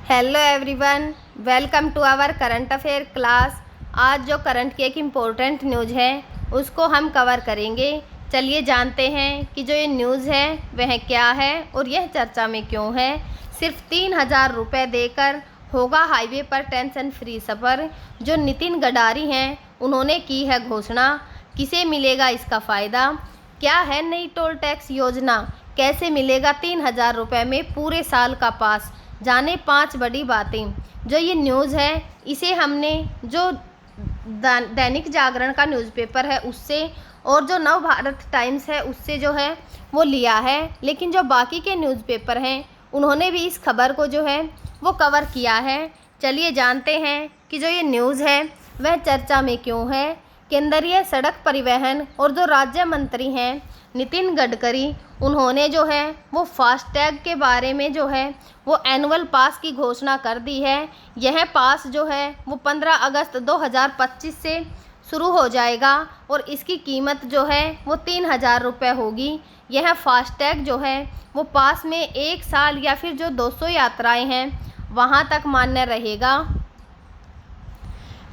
Hello everyone, welcome to our current affair class. आज जो current की एक इम्पोर्टेंट न्यूज़ है उसको हम कवर करेंगे। चलिए जानते हैं कि जो ये न्यूज़ है वह क्या है और यह चर्चा में क्यों है। सिर्फ 3,000 रुपये देकर होगा हाईवे पर टेंशन फ्री सफ़र। जो नितिन गडकरी हैं उन्होंने की है घोषणा। किसे मिलेगा इसका फ़ायदा? क्या है नई टोल टैक्स योजना? कैसे मिलेगा 3,000 रुपये में पूरे साल का पास? जाने 5 बड़ी बातें। जो ये न्यूज़ है इसे हमने जो दैनिक जागरण का न्यूज़पेपर है उससे और जो नव भारत टाइम्स है उससे जो है वो लिया है, लेकिन जो बाकी के न्यूज़पेपर हैं उन्होंने भी इस खबर को जो है वो कवर किया है। चलिए जानते हैं कि जो ये न्यूज़ है वह चर्चा में क्यों है। केंद्रीय सड़क परिवहन और जो राज्य मंत्री हैं नितिन गडकरी, उन्होंने जो है वो फास्टैग के बारे में जो है वो एनुअल पास की घोषणा कर दी है। यह पास जो है वो 15 अगस्त 2025 से शुरू हो जाएगा और इसकी कीमत जो है वो 3,000 रुपये होगी। यह फास्टैग जो है वो पास में 1 साल या फिर जो 200 यात्राएं हैं वहां तक मान्य रहेगा।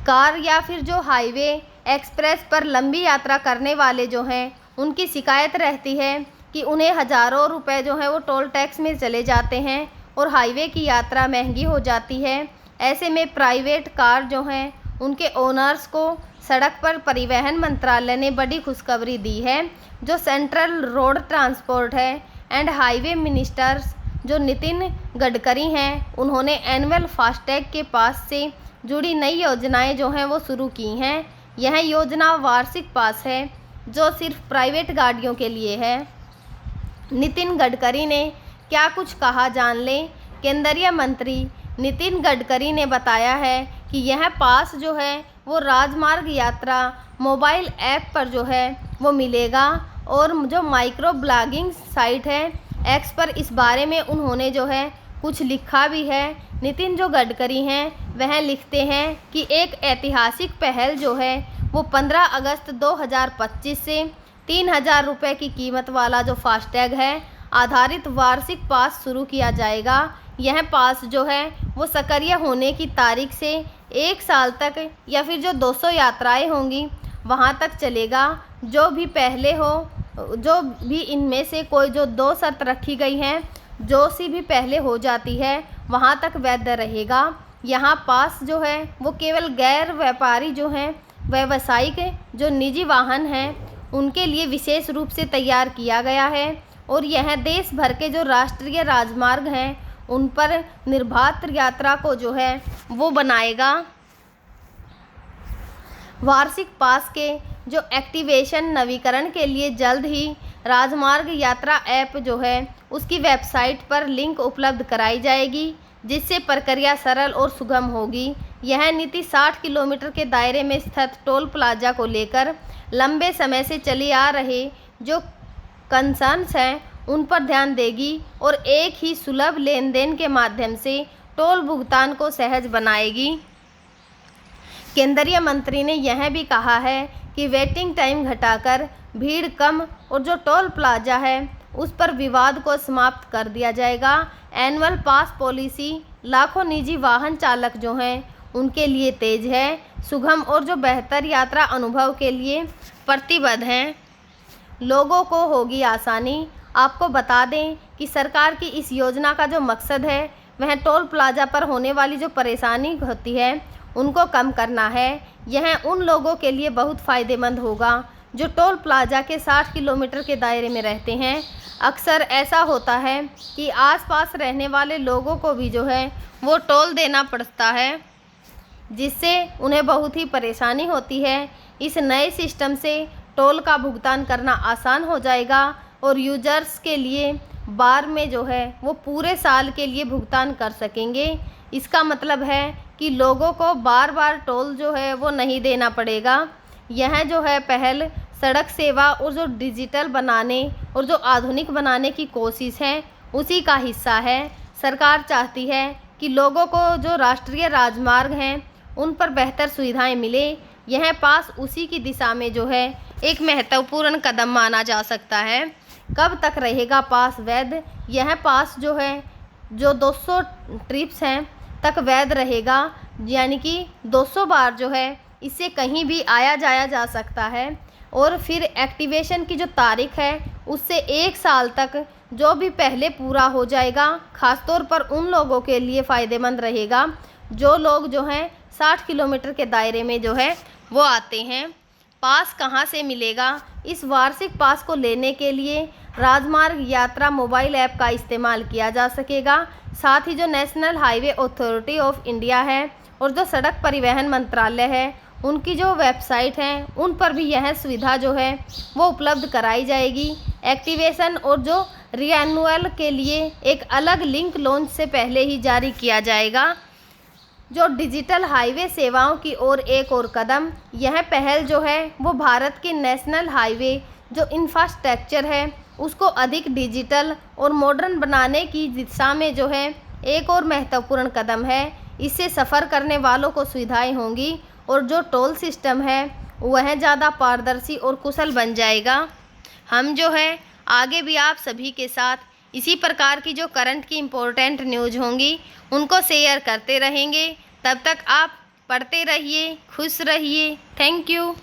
कार या फिर जो हाईवे एक्सप्रेस पर लंबी यात्रा करने वाले जो हैं उनकी शिकायत रहती है कि उन्हें हज़ारों रुपए जो है वो टोल टैक्स में चले जाते हैं और हाईवे की यात्रा महंगी हो जाती है। ऐसे में प्राइवेट कार जो हैं उनके ओनर्स को सड़क पर परिवहन मंत्रालय ने बड़ी खुशखबरी दी है। जो सेंट्रल रोड ट्रांसपोर्ट है एंड हाईवे मिनिस्टर्स जो नितिन गडकरी हैं उन्होंने एनुअल फास्टैग के पास से जुड़ी नई योजनाएं जो हैं वो शुरू की हैं। यह योजना वार्षिक पास है जो सिर्फ प्राइवेट गाड़ियों के लिए है। नितिन गडकरी ने क्या कुछ कहा, जान लें। केंद्रीय मंत्री नितिन गडकरी ने बताया है कि यह पास जो है वो राजमार्ग यात्रा मोबाइल ऐप पर जो है वो मिलेगा और जो माइक्रो ब्लॉगिंग साइट है एक्स पर इस बारे में उन्होंने जो है कुछ लिखा भी है। नितिन जो गडकरी हैं वह लिखते हैं कि एक ऐतिहासिक पहल जो है वो 15 अगस्त 2025 से 3,000 रुपये की कीमत वाला जो फास्टैग है आधारित वार्षिक पास शुरू किया जाएगा। यह पास जो है वो सक्रिय होने की तारीख से 1 साल तक या फिर जो 200 यात्राएं होंगी वहां तक चलेगा। जो भी पहले हो, जो भी इनमें से कोई जो 2 शर्त रखी गई हैं, जो सी भी पहले हो जाती है वहां तक वैध रहेगा। यहाँ पास जो है वो केवल गैर व्यापारी जो हैं व्यावसायिक जो निजी वाहन हैं उनके लिए विशेष रूप से तैयार किया गया है और यह देश भर के जो राष्ट्रीय राजमार्ग हैं उन पर निर्बाध यात्रा को जो है वो बनाएगा। वार्षिक पास के जो एक्टिवेशन नवीकरण के लिए जल्द ही राजमार्ग यात्रा ऐप जो है उसकी वेबसाइट पर लिंक उपलब्ध कराई जाएगी, जिससे प्रक्रिया सरल और सुगम होगी। यह नीति 60 किलोमीटर के दायरे में स्थित टोल प्लाजा को लेकर लंबे समय से चले आ रहे जो कंसर्न्स हैं उन पर ध्यान देगी और एक ही सुलभ लेन देन के माध्यम से टोल भुगतान को सहज बनाएगी। केंद्रीय मंत्री ने यह भी कहा है कि वेटिंग टाइम घटाकर भीड़ कम और जो टोल प्लाजा है उस पर विवाद को समाप्त कर दिया जाएगा। एनुअल पास पॉलिसी लाखों निजी वाहन चालक जो हैं उनके लिए तेज है, सुगम और जो बेहतर यात्रा अनुभव के लिए प्रतिबद्ध हैं। लोगों को होगी आसानी। आपको बता दें कि सरकार की इस योजना का जो मकसद है वह टोल प्लाजा पर होने वाली जो परेशानी होती है उनको कम करना है। यह उन लोगों के लिए बहुत फ़ायदेमंद होगा जो टोल प्लाजा के 60 किलोमीटर के दायरे में रहते हैं। अक्सर ऐसा होता है कि आसपास रहने वाले लोगों को भी जो है वो टोल देना पड़ता है, जिससे उन्हें बहुत ही परेशानी होती है। इस नए सिस्टम से टोल का भुगतान करना आसान हो जाएगा और यूजर्स के लिए बार में जो है वो पूरे साल के लिए भुगतान कर सकेंगे। इसका मतलब है कि लोगों को बार बार टोल जो है वो नहीं देना पड़ेगा। यह जो है पहल सड़क सेवा और जो डिजिटल बनाने और जो आधुनिक बनाने की कोशिश है उसी का हिस्सा है। सरकार चाहती है कि लोगों को जो राष्ट्रीय राजमार्ग हैं उन पर बेहतर सुविधाएं मिले। यह पास उसी की दिशा में जो है एक महत्वपूर्ण कदम माना जा सकता है। कब तक रहेगा पास वैध? यह पास जो है जो 200 ट्रिप्स हैं तक वैध रहेगा, यानी कि 200 बार जो है इससे कहीं भी आया जाया जा सकता है। और फिर एक्टिवेशन की जो तारीख है उससे 1 साल तक जो भी पहले पूरा हो जाएगा, ख़ासतौर पर उन लोगों के लिए फ़ायदेमंद रहेगा जो लोग जो हैं 60 किलोमीटर के दायरे में जो है वो आते हैं। पास कहाँ से मिलेगा? इस वार्षिक पास को लेने के लिए राजमार्ग यात्रा मोबाइल ऐप का इस्तेमाल किया जा सकेगा। साथ ही जो national highway authority of India है और जो सड़क परिवहन मंत्रालय है उनकी जो वेबसाइट हैं उन पर भी यह सुविधा जो है वो उपलब्ध कराई जाएगी। एक्टिवेशन और जो रिन्यूअल के लिए एक अलग लिंक लॉन्च से पहले ही जारी किया जाएगा। जो डिजिटल हाईवे सेवाओं की ओर एक और कदम, यह पहल जो है वो भारत के नेशनल हाईवे जो इंफ्रास्ट्रक्चर है उसको अधिक डिजिटल और मॉडर्न बनाने की दिशा में जो है एक और महत्वपूर्ण कदम है। इससे सफ़र करने वालों को सुविधाएं होंगी और जो टोल सिस्टम है वह ज़्यादा पारदर्शी और कुशल बन जाएगा। हम जो है आगे भी आप सभी के साथ इसी प्रकार की जो करंट की इम्पोर्टेंट न्यूज़ होंगी उनको शेयर करते रहेंगे। तब तक आप पढ़ते रहिए, खुश रहिए। Thank you.